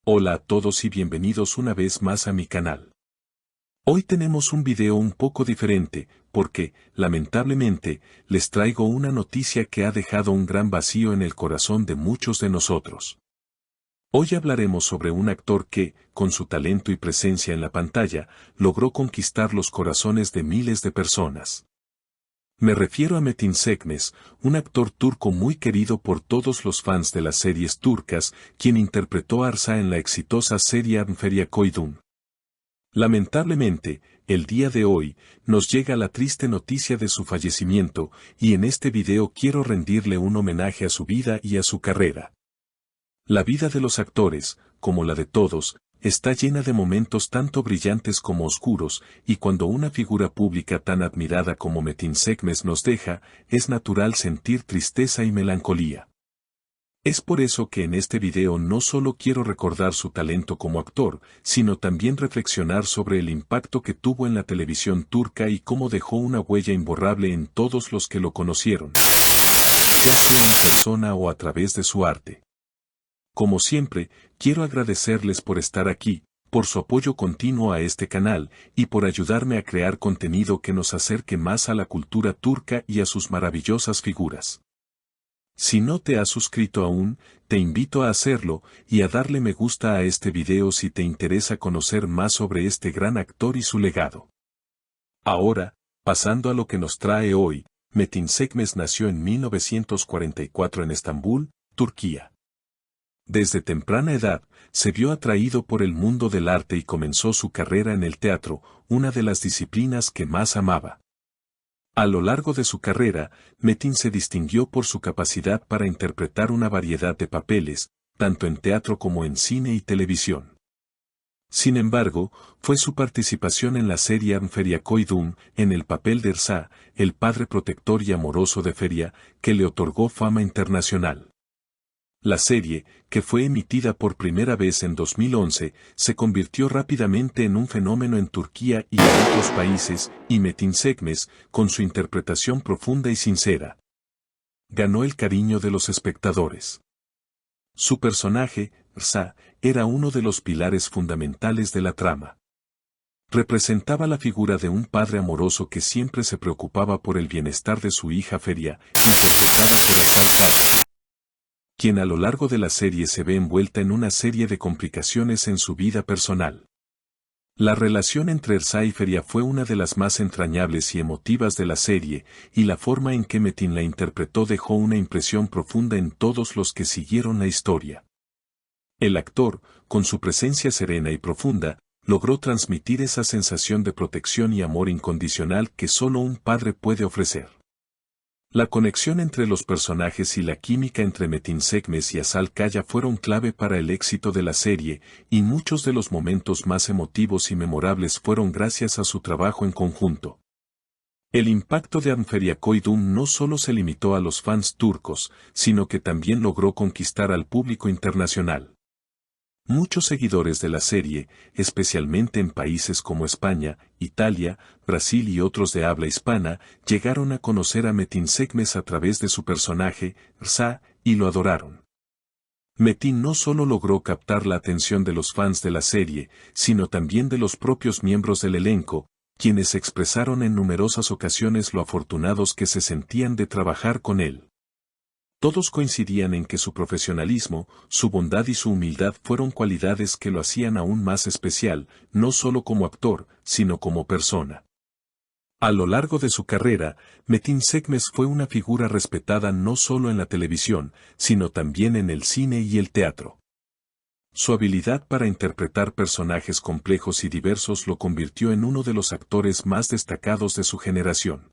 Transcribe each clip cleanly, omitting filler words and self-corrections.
Hola a todos y bienvenidos una vez más a mi canal. Hoy tenemos un video un poco diferente, porque, lamentablemente, les traigo una noticia que ha dejado un gran vacío en el corazón de muchos de nosotros. Hoy hablaremos sobre un actor que, con su talento y presencia en la pantalla, logró conquistar los corazones de miles de personas. Me refiero a Metin Sekmez, un actor turco muy querido por todos los fans de las series turcas, quien interpretó a Arsa en la exitosa serie Anferia Koydun. Lamentablemente, el día de hoy, nos llega la triste noticia de su fallecimiento, y en este video quiero rendirle un homenaje a su vida y a su carrera. La vida de los actores, como la de todos, está llena de momentos tanto brillantes como oscuros, y cuando una figura pública tan admirada como Metin Sekmez nos deja, es natural sentir tristeza y melancolía. Es por eso que en este video no solo quiero recordar su talento como actor, sino también reflexionar sobre el impacto que tuvo en la televisión turca y cómo dejó una huella imborrable en todos los que lo conocieron, ya sea en persona o a través de su arte. Como siempre, quiero agradecerles por estar aquí, por su apoyo continuo a este canal, y por ayudarme a crear contenido que nos acerque más a la cultura turca y a sus maravillosas figuras. Si no te has suscrito aún, te invito a hacerlo, y a darle me gusta a este video si te interesa conocer más sobre este gran actor y su legado. Ahora, pasando a lo que nos trae hoy, Metin Sekmez nació en 1944 en Estambul, Turquía. Desde temprana edad, se vio atraído por el mundo del arte y comenzó su carrera en el teatro, una de las disciplinas que más amaba. A lo largo de su carrera, Metin se distinguió por su capacidad para interpretar una variedad de papeles, tanto en teatro como en cine y televisión. Sin embargo, fue su participación en la serie Anferia Koydun, en el papel de Ersa, el padre protector y amoroso de Feria, que le otorgó fama internacional. La serie, que fue emitida por primera vez en 2011, se convirtió rápidamente en un fenómeno en Turquía y en otros países, y Metin Sekmez, con su interpretación profunda y sincera, ganó el cariño de los espectadores. Su personaje, Rza, era uno de los pilares fundamentales de la trama. Representaba la figura de un padre amoroso que siempre se preocupaba por el bienestar de su hija Feria, interpretada por Hasan Kaya, quien a lo largo de la serie se ve envuelta en una serie de complicaciones en su vida personal. La relación entre Ersa y Feria fue una de las más entrañables y emotivas de la serie, y la forma en que Metin la interpretó dejó una impresión profunda en todos los que siguieron la historia. El actor, con su presencia serena y profunda, logró transmitir esa sensación de protección y amor incondicional que solo un padre puede ofrecer. La conexión entre los personajes y la química entre Metin Sekmez y Hasan Kaya fueron clave para el éxito de la serie, y muchos de los momentos más emotivos y memorables fueron gracias a su trabajo en conjunto. El impacto de Anferia Koydun no solo se limitó a los fans turcos, sino que también logró conquistar al público internacional. Muchos seguidores de la serie, especialmente en países como España, Italia, Brasil y otros de habla hispana, llegaron a conocer a Metin Sekmez a través de su personaje, Rza, y lo adoraron. Metin no solo logró captar la atención de los fans de la serie, sino también de los propios miembros del elenco, quienes expresaron en numerosas ocasiones lo afortunados que se sentían de trabajar con él. Todos coincidían en que su profesionalismo, su bondad y su humildad fueron cualidades que lo hacían aún más especial, no solo como actor, sino como persona. A lo largo de su carrera, Metin Sekmez fue una figura respetada no solo en la televisión, sino también en el cine y el teatro. Su habilidad para interpretar personajes complejos y diversos lo convirtió en uno de los actores más destacados de su generación.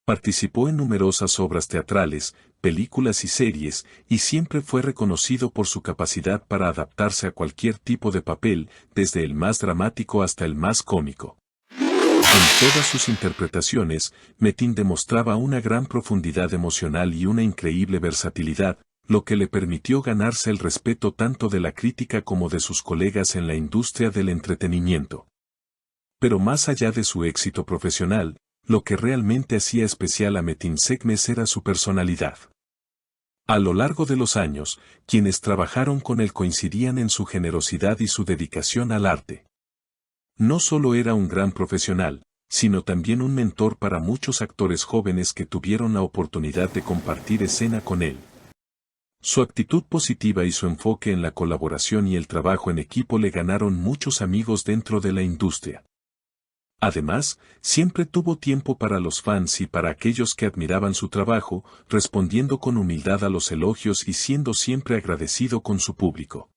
Participó en numerosas obras teatrales, películas y series, y siempre fue reconocido por su capacidad para adaptarse a cualquier tipo de papel, desde el más dramático hasta el más cómico. En todas sus interpretaciones, Metin demostraba una gran profundidad emocional y una increíble versatilidad, lo que le permitió ganarse el respeto tanto de la crítica como de sus colegas en la industria del entretenimiento. Pero más allá de su éxito profesional, lo que realmente hacía especial a Metin Sekmez era su personalidad. A lo largo de los años, quienes trabajaron con él coincidían en su generosidad y su dedicación al arte. No solo era un gran profesional, sino también un mentor para muchos actores jóvenes que tuvieron la oportunidad de compartir escena con él. Su actitud positiva y su enfoque en la colaboración y el trabajo en equipo le ganaron muchos amigos dentro de la industria. Además, siempre tuvo tiempo para los fans y para aquellos que admiraban su trabajo, respondiendo con humildad a los elogios y siendo siempre agradecido con su público.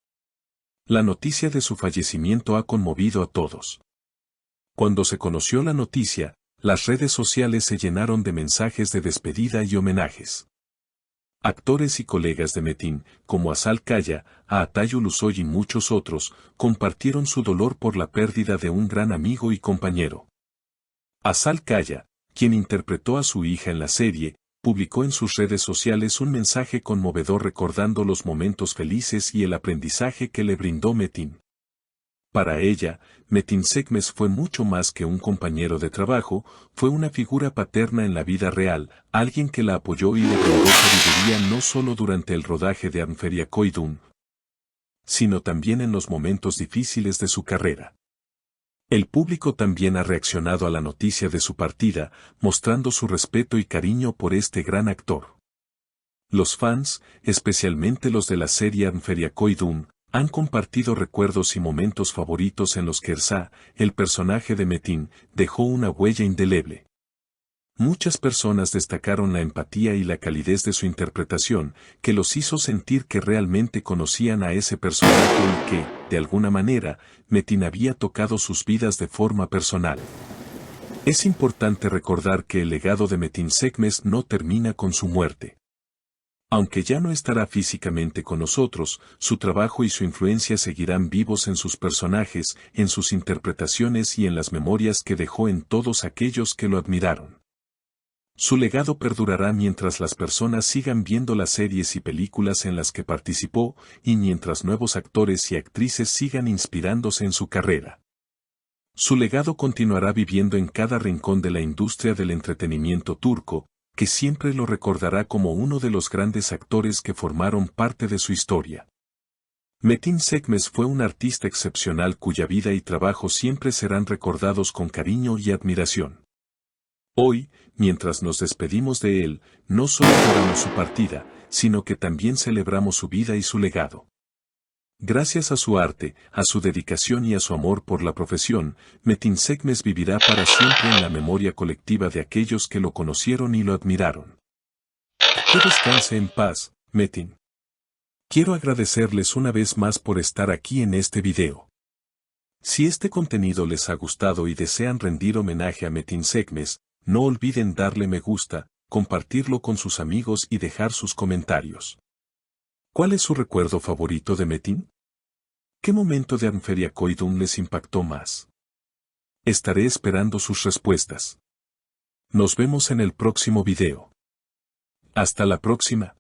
La noticia de su fallecimiento ha conmovido a todos. Cuando se conoció la noticia, las redes sociales se llenaron de mensajes de despedida y homenajes. Actores y colegas de Metin, como Azal Kaya, Atayu Lusoy y muchos otros, compartieron su dolor por la pérdida de un gran amigo y compañero. Azal Kaya, quien interpretó a su hija en la serie, publicó en sus redes sociales un mensaje conmovedor recordando los momentos felices y el aprendizaje que le brindó Metin. Para ella, Metin Sekmes fue mucho más que un compañero de trabajo, fue una figura paterna en la vida real, alguien que la apoyó y le brindó sabiduría no solo durante el rodaje de Anferia Koydun, sino también en los momentos difíciles de su carrera. El público también ha reaccionado a la noticia de su partida, mostrando su respeto y cariño por este gran actor. Los fans, especialmente los de la serie Anferia Koydun, han compartido recuerdos y momentos favoritos en los que Ersa, el personaje de Metin, dejó una huella indeleble. Muchas personas destacaron la empatía y la calidez de su interpretación, que los hizo sentir que realmente conocían a ese personaje y que, de alguna manera, Metin había tocado sus vidas de forma personal. Es importante recordar que el legado de Metin Sekmes no termina con su muerte. Aunque ya no estará físicamente con nosotros, su trabajo y su influencia seguirán vivos en sus personajes, en sus interpretaciones y en las memorias que dejó en todos aquellos que lo admiraron. Su legado perdurará mientras las personas sigan viendo las series y películas en las que participó y mientras nuevos actores y actrices sigan inspirándose en su carrera. Su legado continuará viviendo en cada rincón de la industria del entretenimiento turco, que siempre lo recordará como uno de los grandes actores que formaron parte de su historia. Metin Sekmes fue un artista excepcional cuya vida y trabajo siempre serán recordados con cariño y admiración. Hoy, mientras nos despedimos de él, no solo lloramos su partida, sino que también celebramos su vida y su legado. Gracias a su arte, a su dedicación y a su amor por la profesión, Metin Sekmes vivirá para siempre en la memoria colectiva de aquellos que lo conocieron y lo admiraron. Que descanse en paz, Metin. Quiero agradecerles una vez más por estar aquí en este video. Si este contenido les ha gustado y desean rendir homenaje a Metin Sekmes, no olviden darle me gusta, compartirlo con sus amigos y dejar sus comentarios. ¿Cuál es su recuerdo favorito de Metin? ¿Qué momento de Anferia Koydun les impactó más? Estaré esperando sus respuestas. Nos vemos en el próximo video. Hasta la próxima.